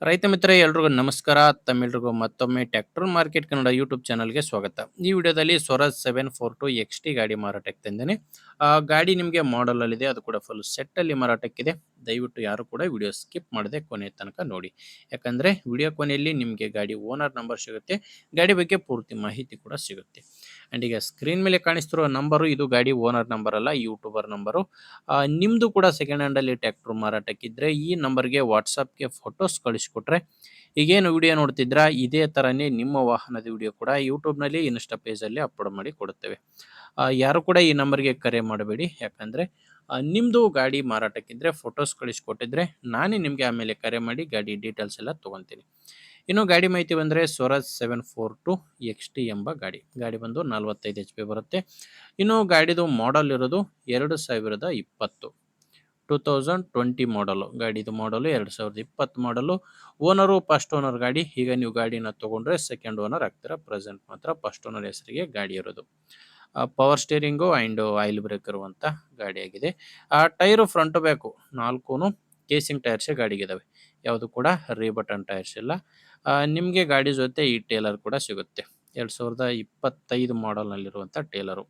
ರೈತ ಮಿತ್ರ ಎಲ್ರಿಗೂ ನಮಸ್ಕಾರ. ತಮ್ಮೆಲ್ರಿಗೂ ಮತ್ತೊಮ್ಮೆ ಟ್ರ್ಯಾಕ್ಟರ್ ಮಾರ್ಕೆಟ್ ಕನ್ನಡ ಯೂಟ್ಯೂಬ್ ಚಾನಲ್ಗೆ ಸ್ವಾಗತ. ಈ ವಿಡಿಯೋದಲ್ಲಿ ಸ್ವರಾಜ್ 742 XT ಗಾಡಿ ಮಾರಾಟಕ್ಕೆ ತಂದೇನೆ. ಗಾಡಿ ನಿಮಗೆ ಮಾಡೆಲ್ ಅಲ್ಲಿದೆ, ಅದು ಕೂಡ ಫುಲ್ ಸೆಟ್ ಅಲ್ಲಿ ಮಾರಾಟಕ್ಕಿದೆ. ದಯವಿಟ್ಟು ಯಾರು ಕೂಡ ವಿಡಿಯೋ ಸ್ಕಿಪ್ ಮಾಡದೆ ಕೊನೆ ತನಕ ನೋಡಿ, ಯಾಕಂದ್ರೆ ವಿಡಿಯೋ ಕೊನೆಯಲ್ಲಿ ನಿಮಗೆ ಗಾಡಿ ಓನರ್ ನಂಬರ್ ಸಿಗುತ್ತೆ, ಗಾಡಿ ಬಗ್ಗೆ ಪೂರ್ತಿ ಮಾಹಿತಿ ಕೂಡ ಸಿಗುತ್ತೆ. ಅಂಡ್ ಈಗ ಸ್ಕ್ರೀನ್ ಮೇಲೆ ಕಾಣಿಸ್ತಿರೋ ನಂಬರು ಇದು ಗಾಡಿ ಓನರ್ ನಂಬರ್ ಅಲ್ಲ, ಯೂಟ್ಯೂಬರ್ ನಂಬರು. ನಿಮ್ದು ಕೂಡ ಸೆಕೆಂಡ್ ಹ್ಯಾಂಡ್ ಅಲ್ಲಿ ಟ್ರ್ಯಾಕ್ಟರ್ ಮಾರಾಟಕ್ಕಿದ್ರೆ ಈ ನಂಬರ್ಗೆ ವಾಟ್ಸಪ್ಗೆ ಫೋಟೋಸ್ ಕಳಿಸ್ಕೊಟ್ರೆ, ಈಗೇನು ವಿಡಿಯೋ ನೋಡ್ತಿದ್ರ ಇದೇ ತರನೇ ನಿಮ್ಮ ವಾಹನದ ವಿಡಿಯೋ ಕೂಡ ಯೂಟ್ಯೂಬ್ನಲ್ಲಿ ಇನ್ಸ್ಟಾ ಪೇಜಲ್ಲಿ ಅಪ್ಲೋಡ್ ಮಾಡಿ ಕೊಡುತ್ತೇವೆ. ಯಾರು ಕೂಡ ಈ ನಂಬರ್ಗೆ ಕರೆ ಮಾಡಬೇಡಿ, ಯಾಕಂದ್ರೆ ನಿಮ್ಮದು ಗಾಡಿ ಮಾರಾಟಕ್ಕಿದ್ರೆ ಫೋಟೋಸ್ ಕಳಿಸ್ಕೊಟ್ಟಿದ್ರೆ ನಾನೇ ನಿಮಗೆ ಆಮೇಲೆ ಕರೆ ಮಾಡಿ ಗಾಡಿ ಡೀಟೇಲ್ಸ್ ಎಲ್ಲ ತೊಗೊತೀನಿ. ಇನ್ನು ಗಾಡಿ ಮಾಹಿತಿ ಬಂದರೆ ಸ್ವರಾಜ್ 742 XT ಎಂಬ ಗಾಡಿ ಬಂದು 45 HP ಬರುತ್ತೆ. ಇನ್ನು ಗಾಡಿದು ಮಾಡೆಲ್ ಇರೋದು 2020 2020 ಮಾಡಲು. ಗಾಡಿದು ಮಾಡಲು 2020 ಮಾಡಲು. ಓನರು ಫಸ್ಟ್ ಓನರ್ ಗಾಡಿ. ಈಗ ನೀವು ಗಾಡಿನ ತೊಗೊಂಡ್ರೆ ಸೆಕೆಂಡ್ ಓನರ್ ಆಗ್ತೀರಾ. ಪ್ರೆಸೆಂಟ್ ಮಾತ್ರ ಫಸ್ಟ್ ಓನರ್ ಹೆಸರಿಗೆ ಗಾಡಿ ಇರೋದು. Power steering and oil brake ಇರುವಂಥ ಗಾಡಿಯಾಗಿದೆ. ಟೈರು ಫ್ರಂಟ್ ಬ್ಯಾಕು ನಾಲ್ಕು ಕೇಸಿಂಗ್ ಟೈರ್ಸೇ ಗಾಡಿಗಿದ್ದಾವೆ, ಯಾವುದು ಕೂಡ ರೀಬಟನ್ ಟೈರ್ಸ್ ಇಲ್ಲ. ನಿಮಗೆ ಗಾಡಿ ಜೊತೆ ಈ ಟೇಲರ್ ಕೂಡ ಸಿಗುತ್ತೆ. 2025 ಮಾಡಲ್ನಲ್ಲಿರುವಂಥ ಟೇಲರು.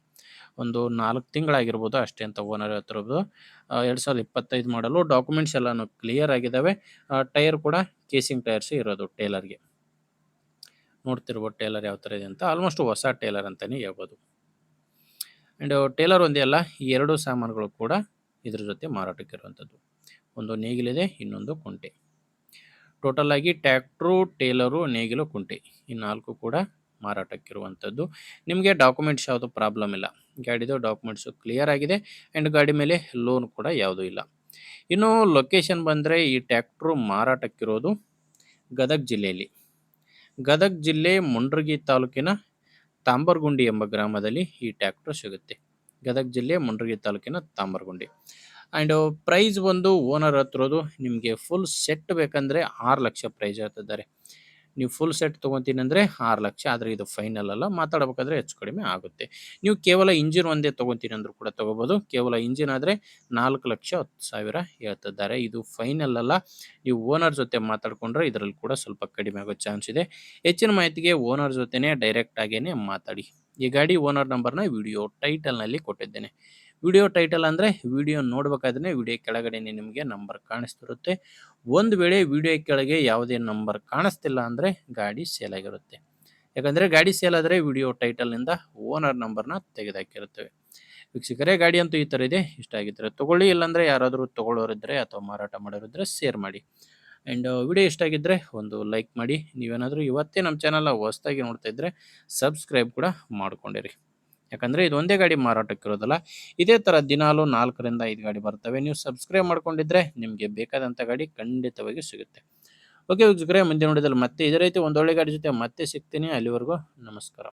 ಒಂದು 4 ತಿಂಗಳಾಗಿರ್ಬೋದು ಅಷ್ಟೇ ಅಂತ ಓನರ್ ಹೇಳ್ತಿರೋದು. 2025 ಮಾಡಲು. ಡಾಕ್ಯುಮೆಂಟ್ಸ್ ಎಲ್ಲಾನು ಕ್ಲಿಯರ್ ಆಗಿದ್ದಾವೆ. ಟೈರ್ ಕೂಡ ಕೇಸಿಂಗ್ ಟೈರ್ಸ್ ಇರೋದು ಟೇಲರ್ಗೆ. ನೋಡ್ತಿರ್ಬೋದು ಟೇಲರ್ ಯಾವ ಥರ ಇದೆ ಅಂತ. ಆಲ್ಮೋಸ್ಟ್ ಹೊಸ ಟೇಲರ್ ಅಂತಲೇ ಹೇಳ್ಬೋದು. ಆ್ಯಂಡ್ ಟೇಲರ್ ಒಂದೇ ಅಲ್ಲ, ಈ ಎರಡು ಸಾಮಾನುಗಳು ಕೂಡ ಇದ್ರ ಜೊತೆ ಮಾರಾಟಕ್ಕಿರುವಂಥದ್ದು. ಒಂದು ನೇಗಿಲಿದೆ, ಇನ್ನೊಂದು ಕುಂಟೆ. ಟೋಟಲ್ ಆಗಿ ಟ್ರ್ಯಾಕ್ಟ್ರು, ಟೇಲರು, ನೇಗಿಲು, ಕುಂಟೆ ಈ 4 ಕೂಡ ಮಾರಾಟಕ್ಕಿರುವಂಥದ್ದು. ನಿಮಗೆ ಡಾಕ್ಯುಮೆಂಟ್ಸ್ ಯಾವುದು ಪ್ರಾಬ್ಲಮ್ ಇಲ್ಲ. ಗಾಡಿದು ಡಾಕ್ಯುಮೆಂಟ್ಸು ಕ್ಲಿಯರ್ ಆಗಿದೆ. ಆ್ಯಂಡ್ ಗಾಡಿ ಮೇಲೆ ಲೋನ್ ಕೂಡ ಯಾವುದೂ ಇಲ್ಲ. ಇನ್ನು ಲೊಕೇಶನ್ ಬಂದರೆ ಈ ಟ್ರ್ಯಾಕ್ಟ್ರು ಮಾರಾಟಕ್ಕಿರೋದು ಗದಗ ಜಿಲ್ಲೆಯಲ್ಲಿ. ಗದಗ ಜಿಲ್ಲೆ ಮುಂಡ್ರಗಿ ತಾಲೂಕಿನ ತಾಂಬರಗುಂಡಿ ಎಂಬ ಗ್ರಾಮದಲ್ಲಿ ಈ ಟ್ರ್ಯಾಕ್ಟರ್ ಸಿಗುತ್ತೆ. ಗದಗ ಜಿಲ್ಲೆ ಮುಂಡ್ರಗಿ ತಾಲೂಕಿನ ತಾಂಬರಗುಂಡಿ. ಆ್ಯಂಡ್ ಪ್ರೈಸ್ ಬಂದು ಓನರ್ ಹತ್ತಿರೋದು ನಿಮಗೆ ಫುಲ್ ಸೆಟ್ ಬೇಕಂದರೆ 6 ಲಕ್ಷ ಪ್ರೈಸ್ ಹೇಳ್ತಿದ್ದಾರೆ. ನೀವು ಫುಲ್ ಸೆಟ್ ತೊಗೊತೀನಿ ಅಂದರೆ 6 ಲಕ್ಷ, ಆದರೆ ಇದು ಫೈನಲ್ ಅಲ್ಲ, ಮಾತಾಡಬೇಕಾದ್ರೆ ಹೆಚ್ಚು ಕಡಿಮೆ ಆಗುತ್ತೆ. ನೀವು ಕೇವಲ ಇಂಜಿನ್ ಒಂದೇ ತೊಗೊತೀನಿ ಅಂದರೂ ಕೂಡ ತೊಗೋಬೋದು. ಕೇವಲ ಇಂಜಿನ್ ಆದರೆ 4,10,000 ಹೇಳ್ತಿದ್ದಾರೆ. ಇದು ಫೈನಲ್ ಅಲ್ಲ, ನೀವು ಓನರ್ ಜೊತೆ ಮಾತಾಡಿಕೊಂಡ್ರೆ ಇದರಲ್ಲಿ ಕೂಡ ಸ್ವಲ್ಪ ಕಡಿಮೆ ಆಗೋ ಚಾನ್ಸ್ ಇದೆ. ಹೆಚ್ಚಿನ ಮಾಹಿತಿಗೆ ಓನರ್ ಜೊತೆನೇ ಡೈರೆಕ್ಟ್ ಆಗೇನೆ ಮಾತಾಡಿ. ಈ ಗಾಡಿ ಓನರ್ ನಂಬರ್ನ ವಿಡಿಯೋ ಟೈಟಲ್ನಲ್ಲಿ ಕೊಟ್ಟಿದ್ದೇನೆ. ವಿಡಿಯೋ ಟೈಟಲ್ ಅಂದರೆ ವಿಡಿಯೋ ನೋಡಬೇಕಾದ್ರೆ ವಿಡಿಯೋ ಕೆಳಗಡೆನೇ ನಿಮಗೆ ನಂಬರ್ ಕಾಣಿಸ್ತಿರುತ್ತೆ. ಒಂದು ವೇಳೆ ವಿಡಿಯೋ ಕೆಳಗೆ ಯಾವುದೇ ನಂಬರ್ ಕಾಣಿಸ್ತಿಲ್ಲ ಅಂದರೆ ಗಾಡಿ ಸೇಲ್ ಆಗಿರುತ್ತೆ. ಯಾಕಂದರೆ ಗಾಡಿ ಸೇಲ್ ಆದರೆ ವಿಡಿಯೋ ಟೈಟಲ್ನಿಂದ ಓನರ್ ನಂಬರ್ನ ತೆಗೆದುಹಾಕಿರುತ್ತೇವೆ. ವೀಕ್ಷಕರೇ, ಗಾಡಿ ಅಂತೂ ಈ ಥರ ಇದೆ. ಇಷ್ಟ ಆಗಿದ್ದರೆ ತೊಗೊಳ್ಳಿ, ಇಲ್ಲಾಂದರೆ ಯಾರಾದರೂ ತೊಗೊಳ್ಳೋರಿದ್ದರೆ ಅಥವಾ ಮಾರಾಟ ಮಾಡೋರಿದ್ದರೆ ಶೇರ್ ಮಾಡಿ. ಆ್ಯಂಡ್ ವಿಡಿಯೋ ಇಷ್ಟ ಆಗಿದ್ದರೆ ಒಂದು ಲೈಕ್ ಮಾಡಿ. ನೀವೇನಾದರೂ ಇವತ್ತೇ ನಮ್ಮ ಚಾನಲ್ನ ಹೊಸದಾಗಿ ನೋಡ್ತಾ ಇದ್ದರೆ ಸಬ್ಸ್ಕ್ರೈಬ್ ಕೂಡ ಮಾಡ್ಕೊಂಡಿರಿ. ಯಾಕಂದರೆ ಇದು ಒಂದೇ ಗಾಡಿ ಮಾರಾಟಕ್ಕಿರೋದಲ್ಲ, ಇದೇ ಥರ ದಿನಾಲು 4 ರಿಂದ 5 ಗಾಡಿ ಬರ್ತವೆ. ನೀವು ಸಬ್ಸ್ಕ್ರೈಬ್ ಮಾಡ್ಕೊಂಡಿದ್ರೆ ನಿಮಗೆ ಬೇಕಾದಂಥ ಗಾಡಿ ಖಂಡಿತವಾಗಿ ಸಿಗುತ್ತೆ. ಓಕೆ ವೀಕ್ಷಕರೇ, ಮುಂದಿನ ವಿಡಿಯೋದಲ್ಲಿ ಮತ್ತೆ ಇದೇ ರೀತಿ ಒಂದೊಳ್ಳೆ ಗಾಡಿ ಜೊತೆ ಮತ್ತೆ ಸಿಗ್ತೀನಿ. ಅಲ್ಲಿವರೆಗೂ ನಮಸ್ಕಾರ.